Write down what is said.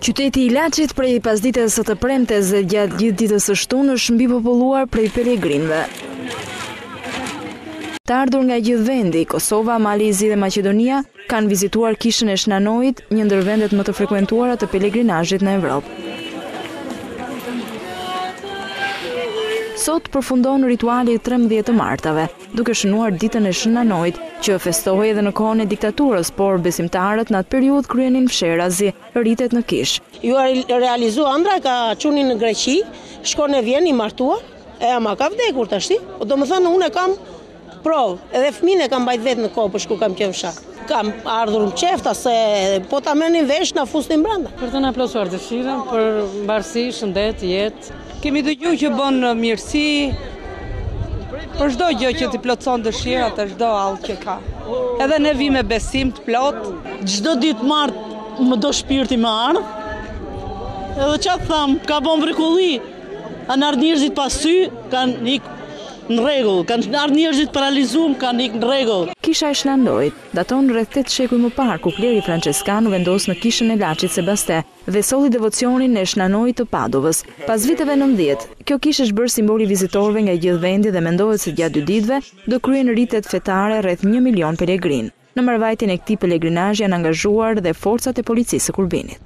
Qyteti i Laçit prej pasdites së të premtes dhe gjatë gjithë ditës së shtunë është mbi populluar prej pelegrinëve. Të ardhur nga gjithë vendi, Kosova, Mali i Zi dhe Maqedonia kanë vizituar kishën e Shnanojit, një ndër vendet më të frekuentuara të pelegrinazhit në Evropë. Sot përfundon rituali i 13 të martave, duke shënuar ditën e Shnanojit, që festohej edhe në kohën e diktaturës, por besimtarët në atë periudhë kryenin fsherazi, rritet në kishë. Ju realizu ëndra, ka qunin në Greqi, shkon e vjen i martuar, e ama ka vdekur tashti. Do më thënë, unë e kam provë, edhe fëmin e kam bajt vetë në kopësh ku kam qenë fshat. Kam ardhur në qefta se po ta merrnin vesh na fusnin brenda. Për të na plotësuar dëshirën për mbarësi, shëndet, jetë. Kemi dëgjuar që bën mirësi për çdo gjë që t'i plotëson dëshirat e çdo allë që ka. Edhe ne vi me besim të plot. Çdo ditë martë më do shpirti më ardh. Edhe çfarë tham, ka bën mrekulli. Kanë ardhur njerëzit pas sy, kanë ikë në rregull, kanë ardhur njerëzit paralizuar, kanë ikë në rregull. Kisha e Shnanojit daton rreth 8 shekuj më parë, ku kleri franceskan vendos në kishën e Laçit Sebaste dhe solli devocionin e Shnanojit të Padovës. Pas viteve 90, kjo kishë është bërë simboli vizitorëve nga gjithë vendi dhe mendohet se gjatë 2 ditëve do kryen ritet fetare rreth 1 milion pelegrin. Në mbarvajtjen e këtij pelegrinazhi janë angazhuar dhe forcat e policisë së Kurbinit.